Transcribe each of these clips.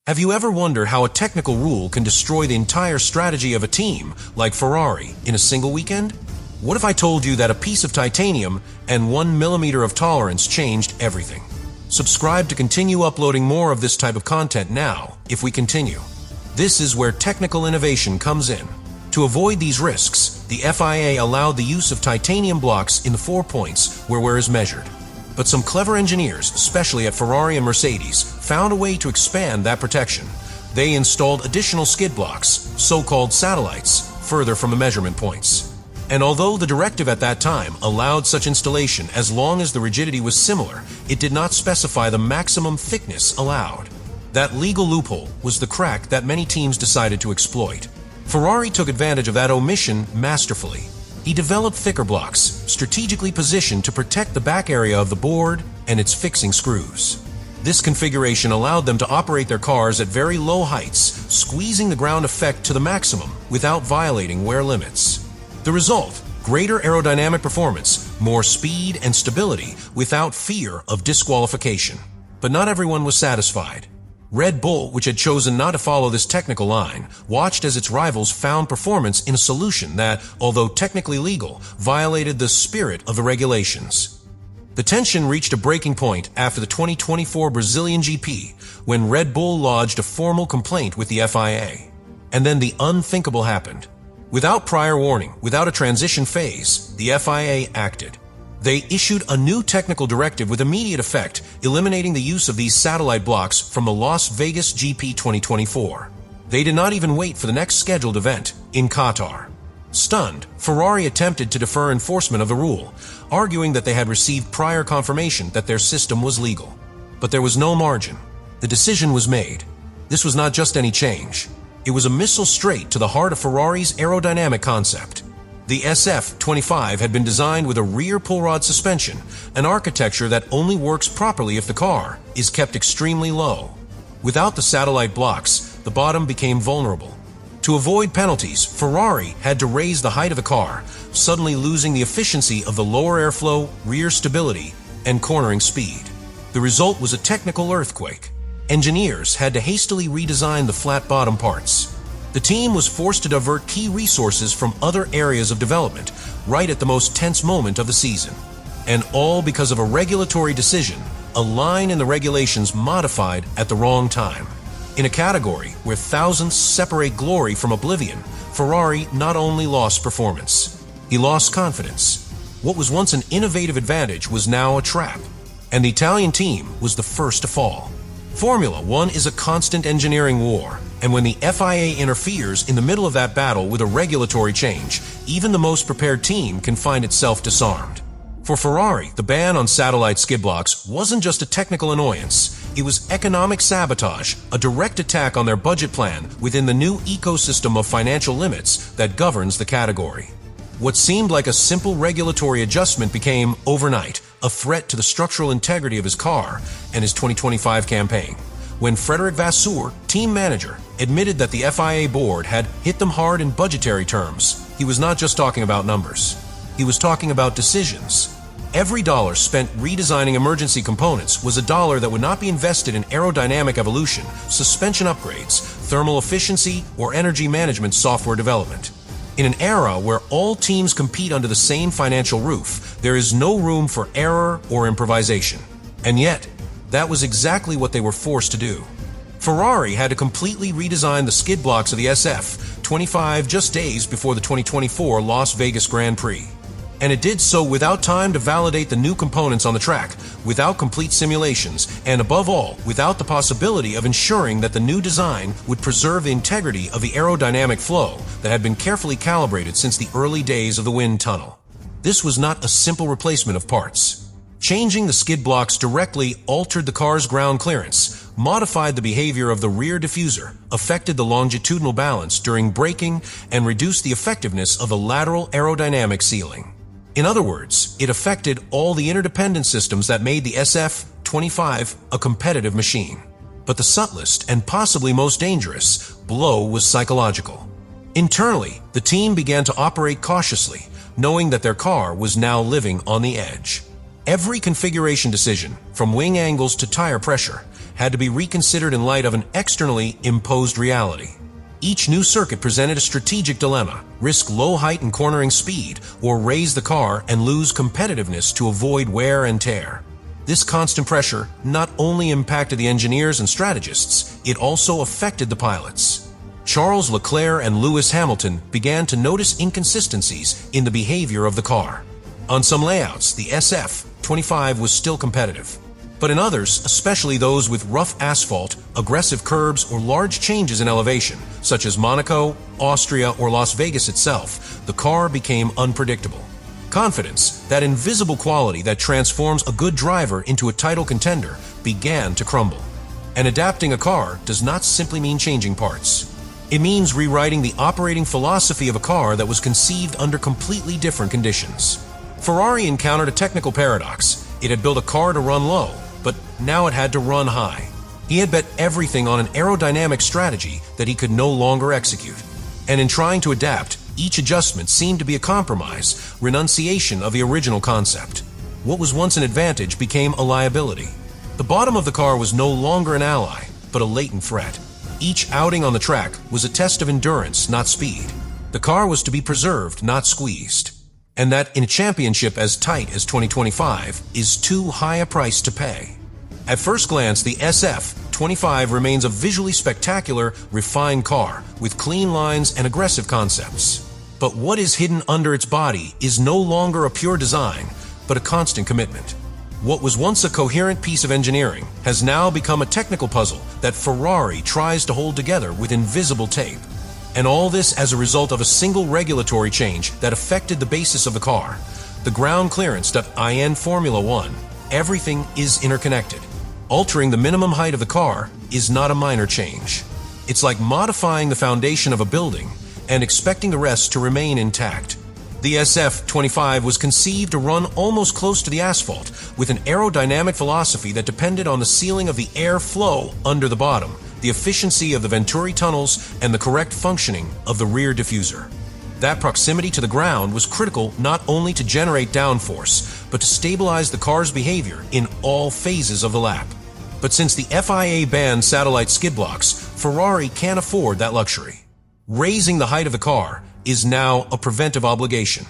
Have you ever wondered how a technical rule can destroy the entire strategy of a team, like Ferrari, in a single weekend? What if I told you that a piece of titanium and 1 millimeter of tolerance changed everything? Subscribe to continue uploading more of this type of content now, if we continue. This is where technical innovation comes in. To avoid these risks, the FIA allowed the use of titanium blocks in the 4 points where wear is measured. But some clever engineers, especially at Ferrari and Mercedes, found a way to expand that protection. They installed additional skid blocks, so-called satellites, further from the measurement points. And although the directive at that time allowed such installation as long as the rigidity was similar, it did not specify the maximum thickness allowed. That legal loophole was the crack that many teams decided to exploit. Ferrari took advantage of that omission masterfully. He developed thicker blocks, strategically positioned to protect the back area of the board and its fixing screws. This configuration allowed them to operate their cars at very low heights, squeezing the ground effect to the maximum without violating wear limits. The result: greater aerodynamic performance, more speed and stability without fear of disqualification. But not everyone was satisfied. Red Bull, which had chosen not to follow this technical line, watched as its rivals found performance in a solution that, although technically legal, violated the spirit of the regulations. The tension reached a breaking point after the 2024 Brazilian GP, when Red Bull lodged a formal complaint with the FIA. And then the unthinkable happened. Without prior warning, without a transition phase, the FIA acted. They issued a new technical directive with immediate effect, eliminating the use of these satellite blocks from the Las Vegas GP 2024. They did not even wait for the next scheduled event, in Qatar. Stunned, Ferrari attempted to defer enforcement of the rule, arguing that they had received prior confirmation that their system was legal. But there was no margin. The decision was made. This was not just any change. It was a missile straight to the heart of Ferrari's aerodynamic concept. The SF-25 had been designed with a rear pull rod suspension, an architecture that only works properly if the car is kept extremely low. Without the satellite blocks, the bottom became vulnerable. To avoid penalties, Ferrari had to raise the height of the car, suddenly losing the efficiency of the lower airflow, rear stability, and cornering speed. The result was a technical earthquake. Engineers had to hastily redesign the flat bottom parts. The team was forced to divert key resources from other areas of development right at the most tense moment of the season. And all because of a regulatory decision, a line in the regulations modified at the wrong time. In a category where thousands separate glory from oblivion, Ferrari not only lost performance, he lost confidence. What was once an innovative advantage was now a trap, and the Italian team was the first to fall. Formula One is a constant engineering war, and when the FIA interferes in the middle of that battle with a regulatory change, even the most prepared team can find itself disarmed. For Ferrari, the ban on satellite skid blocks wasn't just a technical annoyance. It was economic sabotage, a direct attack on their budget plan within the new ecosystem of financial limits that governs the category. What seemed like a simple regulatory adjustment became, overnight, a threat to the structural integrity of his car and his 2025 campaign. When Vasseur, team manager, admitted that the FIA board had hit them hard in budgetary terms, he was not just talking about numbers. He was talking about decisions. Every dollar spent redesigning emergency components was a dollar that would not be invested in aerodynamic evolution, suspension upgrades, thermal efficiency, or energy management software development. In an era where all teams compete under the same financial roof, there is no room for error or improvisation. And yet, that was exactly what they were forced to do. Ferrari had to completely redesign the skid blocks of the SF-25 just days before the 2024 Las Vegas Grand Prix. And it did so without time to validate the new components on the track, without complete simulations, and above all, without the possibility of ensuring that the new design would preserve the integrity of the aerodynamic flow that had been carefully calibrated since the early days of the wind tunnel. This was not a simple replacement of parts. Changing the skid blocks directly altered the car's ground clearance, modified the behavior of the rear diffuser, affected the longitudinal balance during braking, and reduced the effectiveness of the lateral aerodynamic sealing. In other words, it affected all the interdependent systems that made the SF-25 a competitive machine. But the subtlest and possibly most dangerous blow was psychological. Internally, the team began to operate cautiously, knowing that their car was now living on the edge. Every configuration decision, from wing angles to tire pressure, had to be reconsidered in light of an externally imposed reality. Each new circuit presented a strategic dilemma: risk low height and cornering speed, or raise the car and lose competitiveness to avoid wear and tear. This constant pressure not only impacted the engineers and strategists, it also affected the pilots. Charles Leclerc and Lewis Hamilton began to notice inconsistencies in the behavior of the car. On some layouts, the SF-25 was still competitive. But in others, especially those with rough asphalt, aggressive curbs, or large changes in elevation, such as Monaco, Austria, or Las Vegas itself, the car became unpredictable. Confidence, that invisible quality that transforms a good driver into a title contender, began to crumble. And adapting a car does not simply mean changing parts. It means rewriting the operating philosophy of a car that was conceived under completely different conditions. Ferrari encountered a technical paradox. It had built a car to run low, but now it had to run high. He had bet everything on an aerodynamic strategy that he could no longer execute. And in trying to adapt, each adjustment seemed to be a compromise, renunciation of the original concept. What was once an advantage became a liability. The bottom of the car was no longer an ally, but a latent threat. Each outing on the track was a test of endurance, not speed. The car was to be preserved, not squeezed. And that in a championship as tight as 2025 is too high a price to pay. At first glance, the SF-25 remains a visually spectacular, refined car with clean lines and aggressive concepts. But what is hidden under its body is no longer a pure design, but a constant commitment. What was once a coherent piece of engineering has now become a technical puzzle that Ferrari tries to hold together with invisible tape. And all this as a result of a single regulatory change that affected the basis of the car. The ground clearance in Formula One. Everything is interconnected. Altering the minimum height of the car is not a minor change. It's like modifying the foundation of a building and expecting the rest to remain intact. The SF-25 was conceived to run almost close to the asphalt, with an aerodynamic philosophy that depended on the sealing of the air flow under the bottom, the efficiency of the Venturi tunnels, and the correct functioning of the rear diffuser. That proximity to the ground was critical not only to generate downforce, but to stabilize the car's behavior in all phases of the lap. But since the FIA banned satellite skid blocks, Ferrari can't afford that luxury. Raising the height of the car is now a preventive obligation,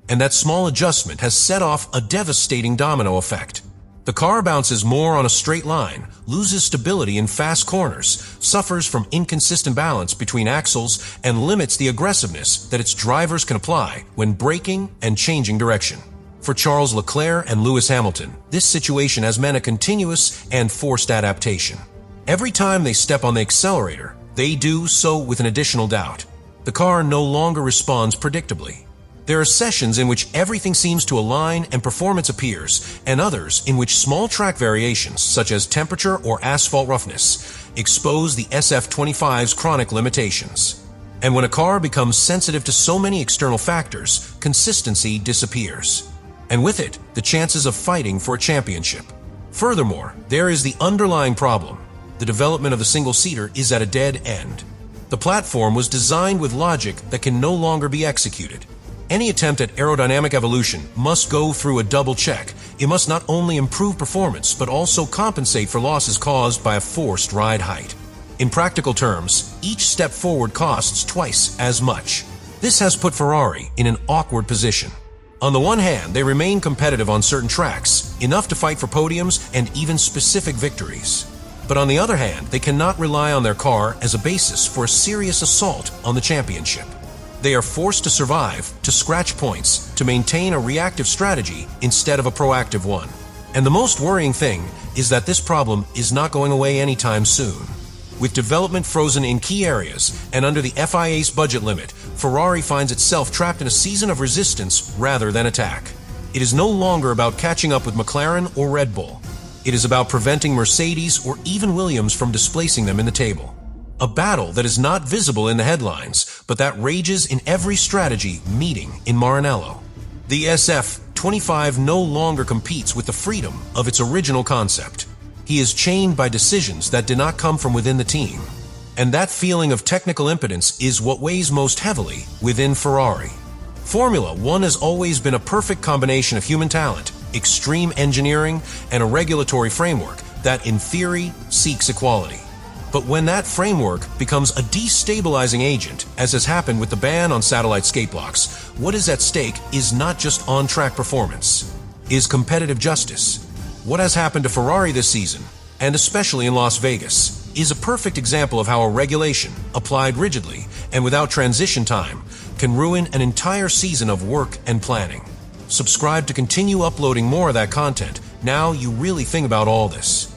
and that small adjustment has set off a devastating domino effect. The car bounces more on a straight line, loses stability in fast corners, suffers from inconsistent balance between axles, and limits the aggressiveness that its drivers can apply when braking and changing direction. For Charles Leclerc and Lewis Hamilton, this situation has meant a continuous and forced adaptation. Every time they step on the accelerator, they do so with an additional doubt. The car no longer responds predictably. There are sessions in which everything seems to align and performance appears, and others in which small track variations, such as temperature or asphalt roughness, expose the SF-25's chronic limitations. And when a car becomes sensitive to so many external factors, consistency disappears. And with it, the chances of fighting for a championship. Furthermore, there is the underlying problem. The development of the single-seater is at a dead end. The platform was designed with logic that can no longer be executed. Any attempt at aerodynamic evolution must go through a double check. It must not only improve performance, but also compensate for losses caused by a forced ride height. In practical terms, each step forward costs twice as much. This has put Ferrari in an awkward position. On the one hand, they remain competitive on certain tracks, enough to fight for podiums and even specific victories. But on the other hand, they cannot rely on their car as a basis for a serious assault on the championship. They are forced to survive, to scratch points, to maintain a reactive strategy instead of a proactive one. And the most worrying thing is that this problem is not going away anytime soon. With development frozen in key areas and under the FIA's budget limit, Ferrari finds itself trapped in a season of resistance rather than attack. It is no longer about catching up with McLaren or Red Bull. It is about preventing Mercedes or even Williams from displacing them in the table. A battle that is not visible in the headlines, but that rages in every strategy meeting in Maranello. The SF-25 no longer competes with the freedom of its original concept. He is chained by decisions that did not come from within the team. And that feeling of technical impotence is what weighs most heavily within Ferrari. Formula One has always been a perfect combination of human talent, extreme engineering, and a regulatory framework that, in theory, seeks equality. But when that framework becomes a destabilizing agent, as has happened with the ban on satellite skate blocks, what is at stake is not just on-track performance, is competitive justice. What has happened to Ferrari this season, and especially in Las Vegas, is a perfect example of how a regulation, applied rigidly and without transition time, can ruin an entire season of work and planning. Subscribe to continue uploading more of that content. Now you really think about all this.